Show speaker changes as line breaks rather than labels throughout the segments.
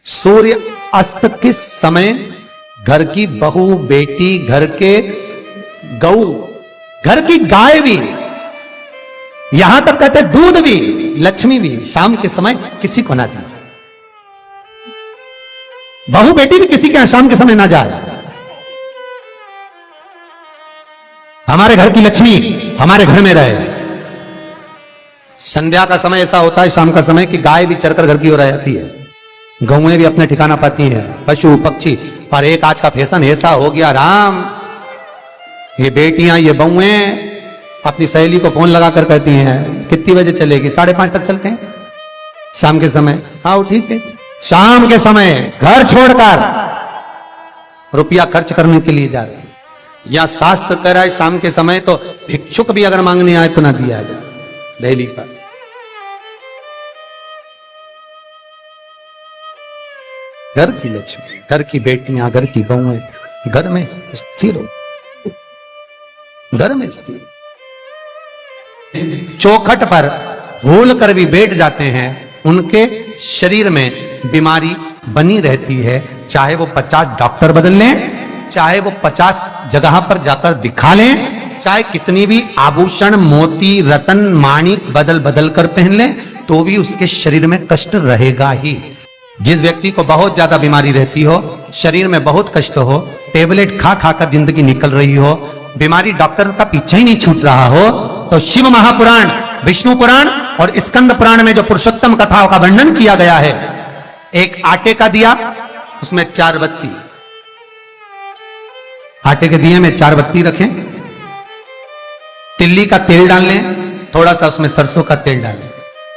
सूर्य अस्त के समय घर की बहू, बेटी, घर के गऊ, घर की गाय भी, यहां तक कहते दूध भी, लक्ष्मी भी शाम के समय किसी को ना दीजिए। बहू बेटी भी किसी के यहां शाम के समय ना जाए। हमारे घर की लक्ष्मी हमारे घर में रहे। संध्या का समय ऐसा होता है, शाम का समय, कि गाय भी चरकर घर की ओर आ जाती है, गौएं भी अपने ठिकाना पाती हैं, पशु पक्षी। पर एक आज का फैशन ऐसा हो गया राम, ये बेटियां, ये बहुएं अपनी सहेली को फोन लगा कर कहती हैं कितनी बजे चलेगी? 5:30 तक चलते हैं शाम के समय। आओ ठीक है। शाम के समय घर छोड़कर रुपया खर्च करने के लिए जा रहे हैं। या शास्त्र कह रहा है शाम के समय तो भिक्षुक भी अगर मांगने आए तो ना दिया जाए। दिल्ली का घर की लक्ष्मी, घर की बेटियां, घर की बहुएं घर में स्थिर हो, घर में स्थिर। चौखट पर भूल कर भी बैठ जाते हैं, उनके शरीर में बीमारी बनी रहती है। चाहे वो 50 डॉक्टर बदल लें, चाहे वो 50 जगह पर जाकर दिखा लें, चाहे कितनी भी आभूषण, मोती, रतन, माणिक बदल बदल कर पहन लें, तो भी उसके शरीर में कष्ट रहेगा ही। जिस व्यक्ति को बहुत ज्यादा बीमारी रहती हो, शरीर में बहुत कष्ट हो, टेबलेट खा खा कर जिंदगी निकल रही हो, बीमारी डॉक्टर का पीछा ही नहीं छूट रहा हो, तो शिव महापुराण, विष्णु पुराण और स्कंद पुराण में जो पुरुषोत्तम कथाओं का वर्णन किया गया है, एक आटे का दिया, उसमें 4 बत्ती, आटे के दिए में 4 बत्ती रखें, तिल्ली का तेल डाल लें, थोड़ा सा उसमें सरसों का तेल डालें।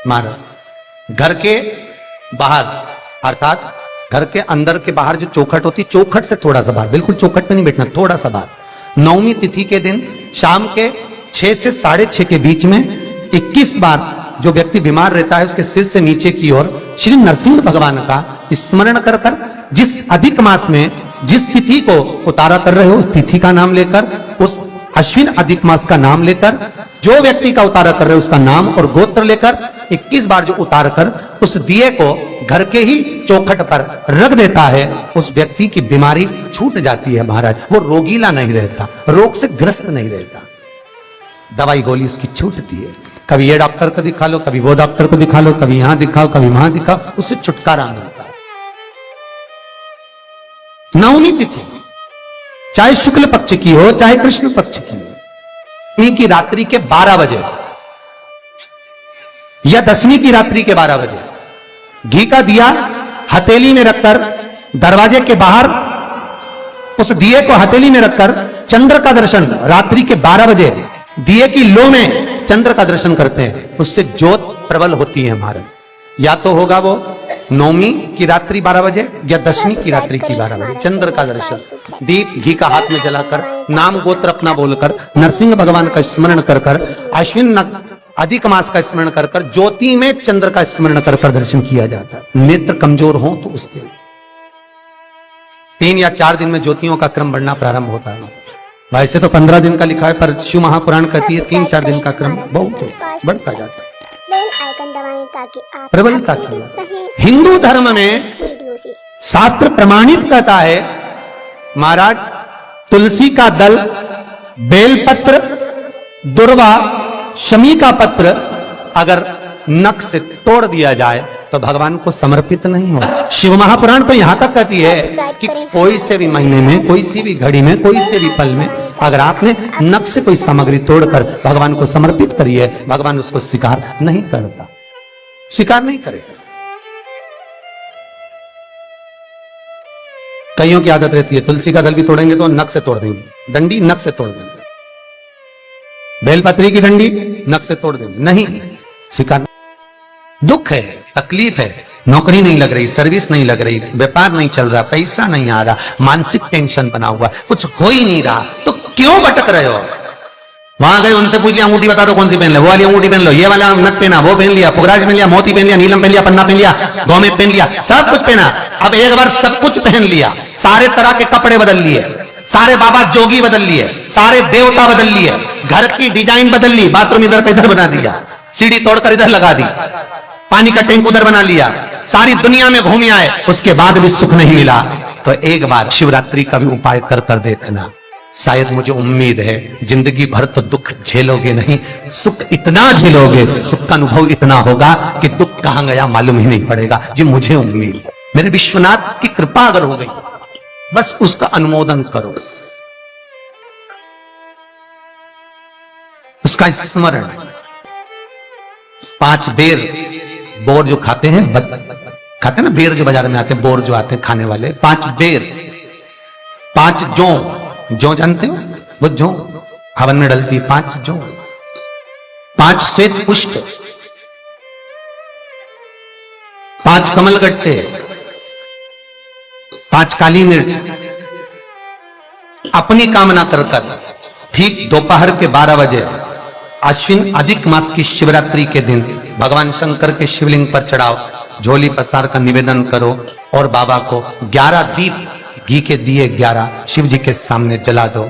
महाराज घर के बाहर, अर्थात घर के अंदर के बाहर जो चौखट होती, चौखट से थोड़ा सा बाहर, बिल्कुल चौखट पे नहीं बैठना, थोड़ा सा बाहर, नवमी तिथि के दिन शाम के 6 से 6:30 के बीच में 21 बार जो व्यक्ति बीमार रहता है उसके सिर से नीचे की ओर श्री नरसिंह भगवान का स्मरण कर कर, जिस अधिक मास में जिस तिथि को उतारा कर रहे हो उस तिथि का नाम लेकर, उस अश्विन अधिक मास का नाम लेकर, जो व्यक्ति का उतारा कर रहे हो उसका नाम और गोत्र लेकर 21 बार जो उतार कर उस दिए को घर के ही चौखट पर रख देता है, उस व्यक्ति की बीमारी छूट जाती है महाराज। वो रोगीला नहीं रहता, रोग से ग्रस्त नहीं रहता, दवाई गोली उसकी छूटती है। कभी ये डॉक्टर को दिखा लो, कभी वो डॉक्टर को दिखा लो, कभी यहां दिखाओ, कभी वहां दिखाओ, उससे छुटकारा मिलता है। नवमी तिथि चाहे शुक्ल पक्ष की हो चाहे कृष्ण पक्ष की हो, नवमी की रात्रि के 12 बजे या 10वीं की रात्रि के 12 बजे घी का दिया हथेली में रखकर दरवाजे के बाहर, उस दिए को हथेली में रखकर चंद्र का दर्शन रात्रि के 12 बजे दिए की लो में चंद्र का दर्शन करते हैं, उससे ज्योत प्रबल होती है महाराज। या तो होगा वो नौमी की रात्रि 12 बजे या 10वीं की रात्रि की 12 बजे चंद्र का दर्शन, दीप घी का हाथ में जलाकर, नाम गोत्र अपना बोलकर, नरसिंह भगवान का स्मरण कर कर, अश्विन अधिक मास का स्मरण कर कर, ज्योति में चंद्र का स्मरण कर कर दर्शन किया जाता है। नेत्र कमजोर हो तो उसके 3 या 4 दिन में ज्योतियों का क्रम बढ़ना प्रारंभ होता है। वैसे तो 15 दिन का लिखा है, पर शिव महापुराण कहती है 3-4 दिन का क्रम बहुत बढ़ता जाता है। प्रबलता की हिंदू धर्म में शास्त्र प्रमाणित कहता है महाराज, तुलसी का दल, बेलपत्र, दुर्वा, शमी का पत्र अगर नख से तोड़ दिया जाए तो भगवान को समर्पित नहीं हो। शिव महापुराण तो यहां तक कहती है कि कोई से भी महीने में, कोई सी भी घड़ी में, कोई से भी पल में अगर आपने नख से कोई सामग्री तोड़कर भगवान को समर्पित करी है, भगवान उसको स्वीकार नहीं करता, स्वीकार नहीं करेगा। कईयों की आदत रहती है तुलसी का दल भी तोड़ेंगे तो नख से तोड़ देंगे, डंडी नख से तोड़ देंगे, बेलपत्री की डंडी नख से तोड़ देंगे, नहीं स्वीकार। दुख है, तकलीफ है, नौकरी नहीं लग रही, सर्विस नहीं लग रही, व्यापार नहीं चल रहा, पैसा नहीं आ रहा, मानसिक टेंशन बना हुआ, कुछ हो ही नहीं रहा, तो क्यों भटक रहे हो? वहां गए, उनसे पूछ लिया अंगूठी बता दो कौन सी पहन ले, वो वाली अंगूठी पहन लो, ये वाला नथ पहना, वो पहन लिया, पुखराज पहन लिया, मोती पहन लिया, नीलम पहन लिया, पन्ना पहन लिया, गौमेद पहन लिया, सब कुछ पहना। अब एक बार सब कुछ पहन लिया, सारे तरह के कपड़े बदल लिए, सारे बाबा जोगी बदल लिए, सारे देवता बदल लिए, घर की डिजाइन बदल ली, बाथरूम इधर का इधर बना दिया, सीढ़ी तोड़कर इधर लगा दी, पानी का टैंक उधर बना लिया, सारी दुनिया में घूम आए, उसके बाद भी सुख नहीं मिला, तो एक बार शिवरात्रि का भी उपाय कर देखना। शायद मुझे उम्मीद है जिंदगी भर तो दुख झेलोगे नहीं, सुख इतना झेलोगे, सुख का अनुभव इतना होगा कि दुख कहां गया मालूम ही नहीं पड़ेगा। ये मुझे उम्मीद है, मेरे विश्वनाथ की कृपा अगर हो गई, बस उसका अनुमोदन करो, उसका स्मरण। 5 बेर बोर जो खाते हैं, खाते हैं ना बेर, जो बाजार में आते हैं, बोर जो आते हैं खाने वाले, 5 बेर, 5 जौ जानते हो, वो जौ हवन में डलती है, 5 जौ, 5 श्वेत पुष्प, 5 कमलगट्टे, 5 काली मिर्च, अपनी कामना कर ठीक दोपहर के 12 बजे अश्विन अधिक मास की शिवरात्रि के दिन भगवान शंकर के शिवलिंग पर चढ़ाओ, झोली पसार का निवेदन करो और बाबा को 11 दीप, घी के दिए 11 शिव जी के सामने जला दो।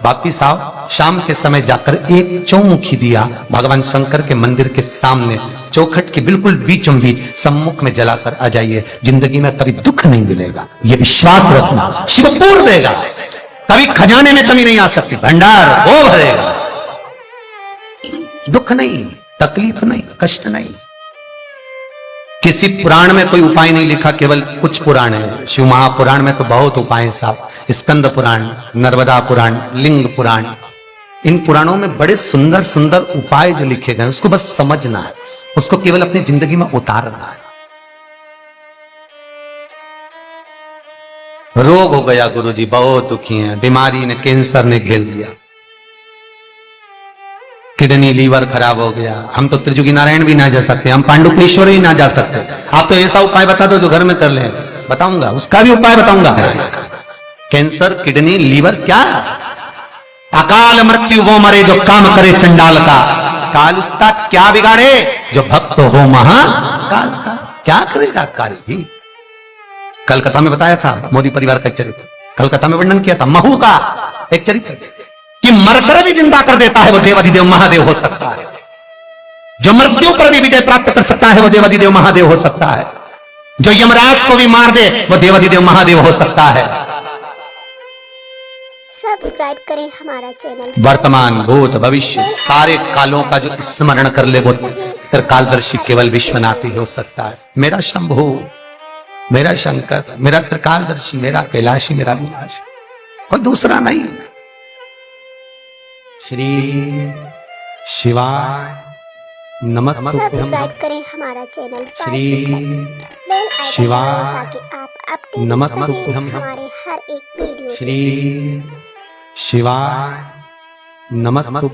वापिस आओ, शाम के समय जाकर एक चौमुखी दिया भगवान शंकर के मंदिर के सामने चौखट के बिल्कुल बीचों बीच सम्मुख में जलाकर आ जाइए। जिंदगी में कभी दुख नहीं मिलेगा, ये विश्वास रखना, शिव पूर्ण देगा, कभी खजाने में कमी नहीं आ सकती, भंडार वो भरेगा। दुख नहीं, तकलीफ नहीं, कष्ट नहीं। किसी पुराण में कोई उपाय नहीं लिखा, केवल कुछ पुराण है। शिव महापुराण में तो बहुत उपाय हैं साहब, स्कंद पुराण, नर्मदा पुराण, लिंग पुराण, इन पुराणों में बड़े सुंदर सुंदर उपाय जो लिखे गए, उसको बस समझना है, उसको केवल अपनी जिंदगी में उतारना है। रोग हो गया गुरुजी, बहुत दुखी हैं, बीमारी ने, कैंसर ने घेर लिया, किडनी लीवर खराब हो गया, हम तो त्रिजुगी नारायण भी ना जा सकते, हम पांडुकेश्वर ही ना जा सकते, आप तो ऐसा उपाय बता दो जो घर में कर ले। बताऊंगा, उसका भी उपाय बताऊंगा। कैंसर, किडनी, लीवर, क्या अकाल मृत्यु वो मरे जो काम करे चंडाल का, काल उसका क्या बिगाड़े जो भक्त हो महाकाल का। क्या करेगा काल भी। कलकत्ता में बताया था मोदी परिवार का एक चरित्र, कलकत्ता में वर्णन किया था महू का एक चरित्र, कि मरकर भी जिंदा कर देता है वो देवाधिदेव महादेव हो सकता है, जो मृत्यु पर भी विजय प्राप्त कर सकता है वो देवाधिदेव महादेव हो सकता है, जो यमराज को भी मार दे वो देवाधिदेव महादेव हो सकता है।
सब्सक्राइब करें हमारा चैनल।
वर्तमान भूत भविष्य सारे कालों का जो स्मरण कर ले वो त्रिकालदर्शी केवल विश्वनाथ ही हो सकता है। मेरा शंभु, मेरा शंकर, मेरा त्रिकालदर्शी, मेरा कैलाशी, मेरा विनाशी, कोई दूसरा नहीं। श्री शिवाय नमस्ते।
सब्सक्राइब करें हमारा चैनल।
श्री शिवाय
ताकि आप अपडेट
नमस्ते।
हमारे हर एक वीडियो।
श्री शिवाय नमस्ते।